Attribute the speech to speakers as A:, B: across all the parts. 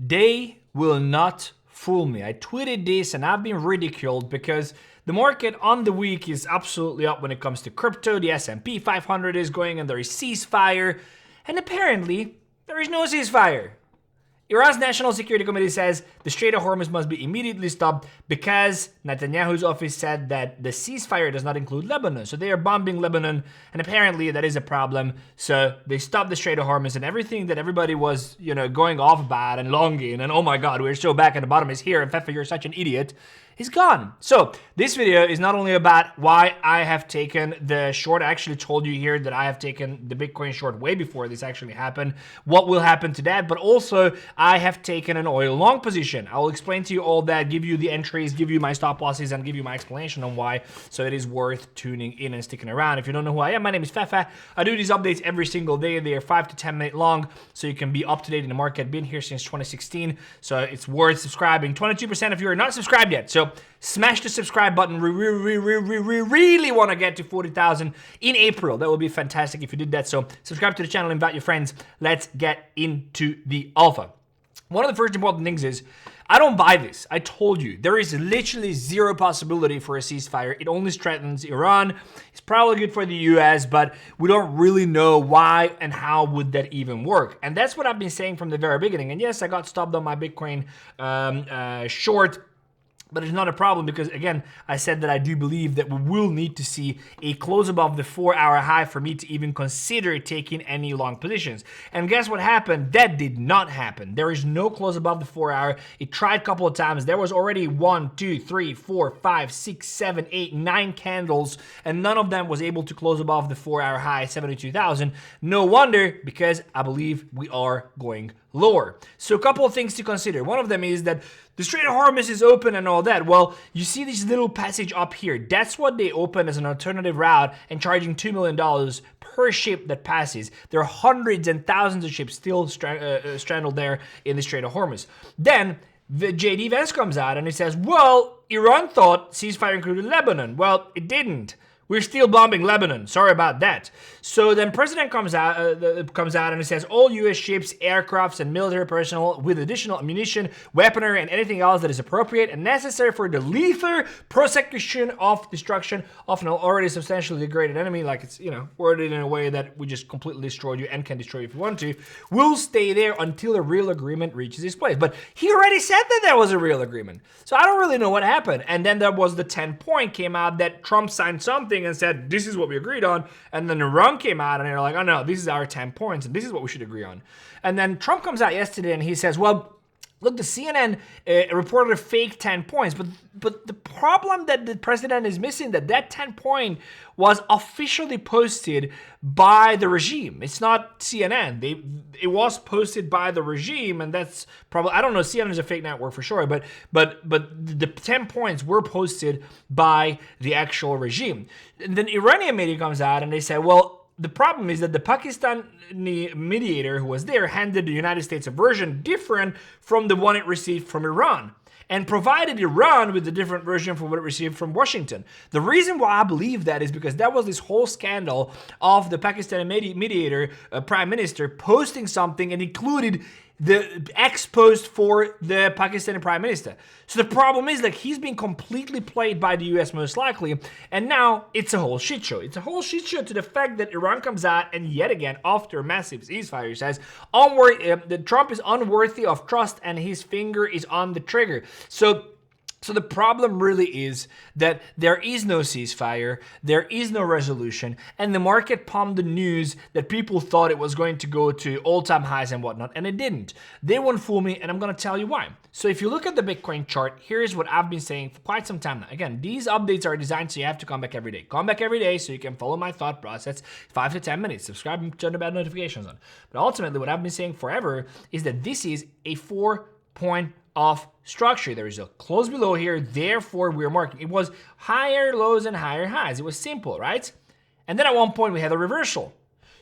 A: They will not fool me. I tweeted this and I've been ridiculed because the market on the week is absolutely up when it comes to crypto. The S&P 500 is going and there is ceasefire. And apparently, there is no ceasefire. Iran's National Security Committee says the Strait of Hormuz must be immediately stopped because Netanyahu's office said that the ceasefire does not include Lebanon. So they are bombing Lebanon, and apparently that is a problem. So they stopped the Strait of Hormuz, and everything that everybody was, going off about and longing, and oh my God, we're so back at the bottom is here, and 𝗏𝗏, you're such an idiot, is gone. So this video is not only about why I have taken the short. I actually told you here that I have taken the Bitcoin short way before this actually happened, what will happen to that, but also I have taken an oil long position. I will explain to you all that, give you the entries, give you my stop losses, and give you my explanation on why. So it is worth tuning in and sticking around. If you don't know who I am, my name is 𝗏𝗏. I do these updates every single day. They are 5 to 10 minute long, so you can be up to date in the market. Been here since 2016, so it's worth subscribing. 22% if you are not subscribed yet. So smash the subscribe button. We really want to get to 40,000 in April. That would be fantastic if you did that. So subscribe to the channel, invite your friends. Let's get into the alpha. One of the first important things is I don't buy this. I told you, there is literally zero possibility for a ceasefire. It only strengthens Iran. It's probably good for the US, but we don't really know why and how would that even work. And that's what I've been saying from the very beginning. And yes, I got stopped on my Bitcoin short, but it's not a problem because, again, I said that I do believe that we will need to see a close above the 4-hour high for me to even consider taking any long positions. And guess what happened? That did not happen. There is no close above the 4-hour. It tried a couple of times. There was already 1, 2, 3, 4, 5, 6, 7, 8, 9 candles, and none of them was able to close above the 4-hour high, 72,000. No wonder, because I believe we are going lower. So a couple of things to consider. One of them is that the Strait of Hormuz is open and all that. Well, you see this little passage up here. That's what they opened as an alternative route and charging $2 million per ship that passes. There are hundreds and thousands of ships still stranded there in the Strait of Hormuz. Then the JD Vance comes out and he says, well, Iran thought ceasefire included Lebanon. Well, it didn't. We're still bombing Lebanon. Sorry about that. So then President comes out and he says all U.S. ships, aircrafts, and military personnel with additional ammunition, weaponry, and anything else that is appropriate and necessary for the lethal prosecution of destruction of an already substantially degraded enemy, like it's, worded in a way that we just completely destroyed you and can destroy you if you want to, will stay there until a real agreement reaches its place. But he already said that there was a real agreement. So I don't really know what happened. And then there was the 10-point came out that Trump signed something and said, this is what we agreed on. And then Iran came out and they're like, oh no, this is our 10 points and this is what we should agree on. And then Trump comes out yesterday and he says, well, look, the CNN reported a fake 10 points, but the problem that the president is missing, that 10 point was officially posted by the regime. It's not CNN. It was posted by the regime, and that's probably, I don't know, CNN is a fake network for sure, but the 10 points were posted by the actual regime. And then Iranian media comes out and they say, well, the problem is that the Pakistani mediator who was there handed the United States a version different from the one it received from Iran and provided Iran with a different version from what it received from Washington. The reason why I believe that is because that was this whole scandal of the Pakistani mediator, prime minister, posting something and included the ex-post for the Pakistani prime minister. So the problem is that he's been completely played by the US most likely, and now it's a whole shit show. It's a whole shit show to the fact that Iran comes out and yet again, after a massive ceasefire, says that Trump is unworthy of trust and his finger is on the trigger. So the problem really is that there is no ceasefire, there is no resolution, and the market pumped the news that people thought it was going to go to all-time highs and whatnot, and it didn't. They won't fool me, and I'm going to tell you why. So if you look at the Bitcoin chart, here's what I've been saying for quite some time now. Again, these updates are designed so you have to come back every day. Come back every day so you can follow my thought process, 5 to 10 minutes. Subscribe and turn the bell notifications on. But ultimately, what I've been saying forever is that this is a 4-point of structure. There is a close below here, therefore we're marking. It was higher lows and higher highs. It was simple, right? And then at one point we had a reversal.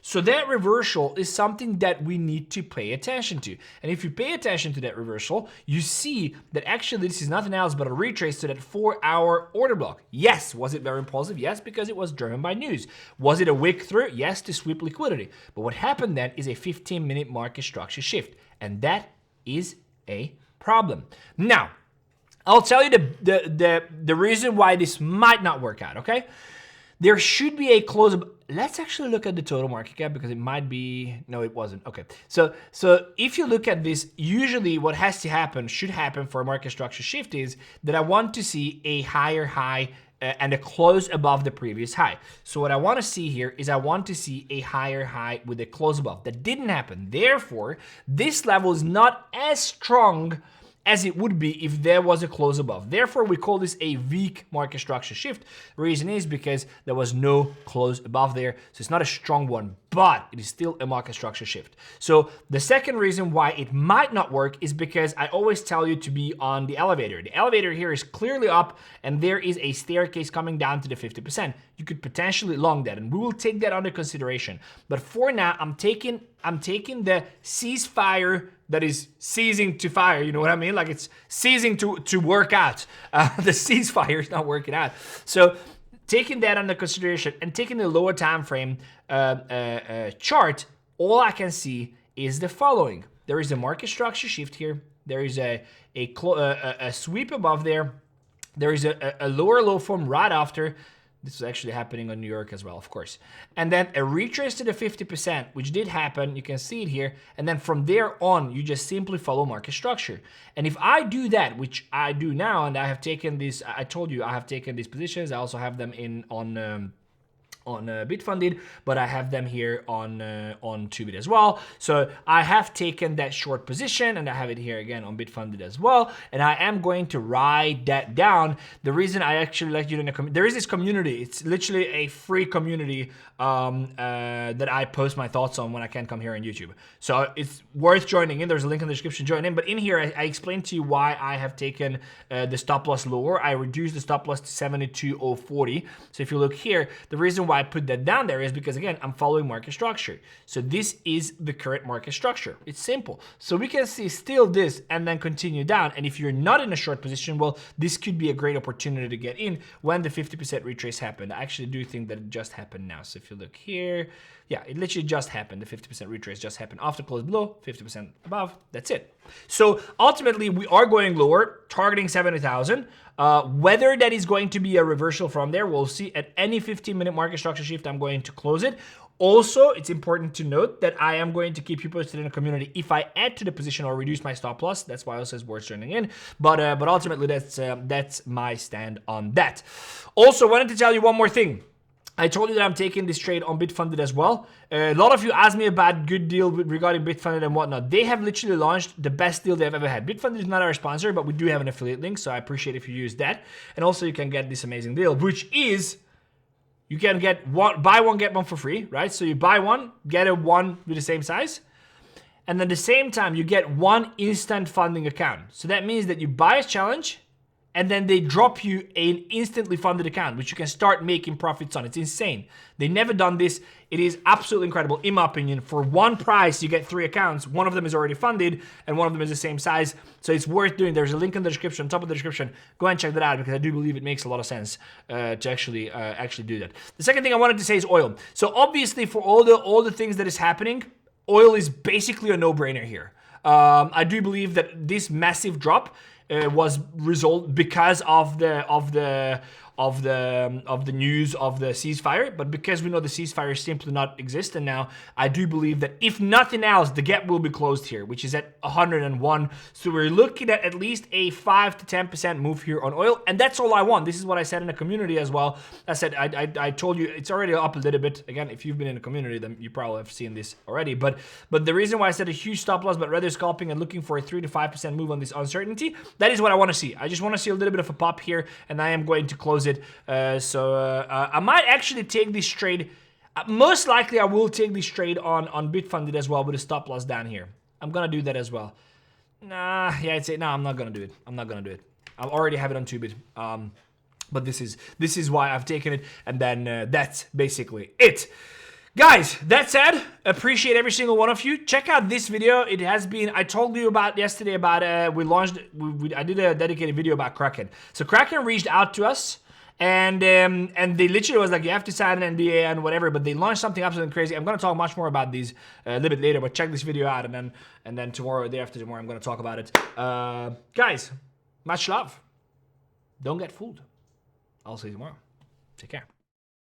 A: So that reversal is something that we need to pay attention to. And if you pay attention to that reversal, you see that actually this is nothing else but a retrace to that 4-hour order block. Yes, was it very impulsive? Yes, because it was driven by news. Was it a wick through? Yes, to sweep liquidity. But what happened then is a 15-minute market structure shift. And that is a problem. Now, I'll tell you the reason why this might not work out, okay? There should be a close. Let's actually look at the total market cap because it might be, no, it wasn't. Okay, so if you look at this, usually what has to happen, should happen for a market structure shift is that I want to see a higher high and a close above the previous high. So what I want to see here is I want to see a higher high with a close above. That didn't happen. Therefore, this level is not as strong as it would be if there was a close above. Therefore, we call this a weak market structure shift. The reason is because there was no close above there, so it's not a strong one, but it is still a market structure shift. So the second reason why it might not work is because I always tell you to be on the elevator. The elevator here is clearly up, and there is a staircase coming down to the 50%. You could potentially long that, and we will take that under consideration. But for now, I'm taking the ceasefire that is ceasing to fire. You know what I mean? Like it's ceasing to work out. The ceasefire is not working out. So taking that under consideration and taking the lower time frame chart, all I can see is the following. There is a market structure shift here. There is a sweep above there. There is a lower low form right after. This is actually happening on New York as well, of course. And then a retrace to the 50%, which did happen. You can see it here. And then from there on, you just simply follow market structure. And if I do that, which I do now, and I have taken this, I told you I have taken these positions. I also have them on Bitfunded, but I have them here on 2bit as well. So I have taken that short position, and I have it here again on Bitfunded as well. And I am going to write that down. The reason I actually let you know, there is this community. It's literally a free community that I post my thoughts on when I can't come here on YouTube. So it's worth joining in. There's a link in the description. Join in. But in here, I explained to you why I have taken the stop loss lower. I reduced the stop loss to 72.040. So if you look here, the reason why I put that down there is because, again, I'm following market structure. So this is the current market structure. It's simple. So we can see still this and then continue down. And if you're not in a short position, well, this could be a great opportunity to get in when the 50% retrace happened. I actually do think that it just happened now. So if you look here, yeah, it literally just happened. The 50% retrace just happened after close below, 50% above. That's it. So ultimately, we are going lower, targeting 70,000. Whether that is going to be a reversal from there, we'll see. At any 15-minute market structure shift, I'm going to close it. Also, it's important to note that I am going to keep you posted in the community if I add to the position or reduce my stop loss. That's why I also says worth joining in. But ultimately, that's my stand on that. Also, wanted to tell you one more thing. I told you that I'm taking this trade on Bitfunded as well. A lot of you asked me about good deal regarding Bitfunded and whatnot. They have literally launched the best deal they've ever had. Bitfunded is not our sponsor, but we do have an affiliate link, so I appreciate if you use that. And also you can get this amazing deal, which is you can get buy one, get one for free, right? So you buy one, get a one with the same size. And at the same time, you get one instant funding account. So that means that you buy a challenge, and then they drop you an instantly funded account, which you can start making profits on. It's insane. They never done this. It is absolutely incredible, in my opinion. For one price, you get 3 accounts. One of them is already funded, and one of them is the same size. So it's worth doing. There's a link in the description, top of the description. Go and check that out because I do believe it makes a lot of sense to actually do that. The second thing I wanted to say is oil. So obviously, for all the things that is happening, oil is basically a no-brainer here. I do believe that this massive drop was result because of the news of the ceasefire, but because we know the ceasefire is simply not existent now, I do believe that if nothing else, the gap will be closed here, which is at 101. So we're looking at least a 5 to 10% move here on oil, and that's all I want. This is what I said in the community as well. I said I told you it's already up a little bit. Again, if you've been in the community, then you probably have seen this already. But the reason why I said a huge stop loss, but rather scalping and looking for a 3 to 5% move on this uncertainty, that is what I want to see. I just want to see a little bit of a pop here, and I am going to close it. I might actually take this trade. Most likely, I will take this trade on Bitfunded as well with a stop loss down here. I'm gonna do that as well. Nah, yeah, I'd say no. I'm not gonna do it. I'm not gonna do it. I already have it on 2bit. But this is why I've taken it, and then that's basically it. Guys, that said, appreciate every single one of you. Check out this video. It has been, I told you about yesterday about, I did a dedicated video about Kraken. So Kraken reached out to us And they literally was like, you have to sign an NDA and whatever, but they launched something absolutely crazy. I'm gonna talk much more about these a little bit later, but check this video out, and then tomorrow or day after tomorrow I'm gonna talk about it. Guys, much love. Don't get fooled. I'll see you tomorrow. Take care.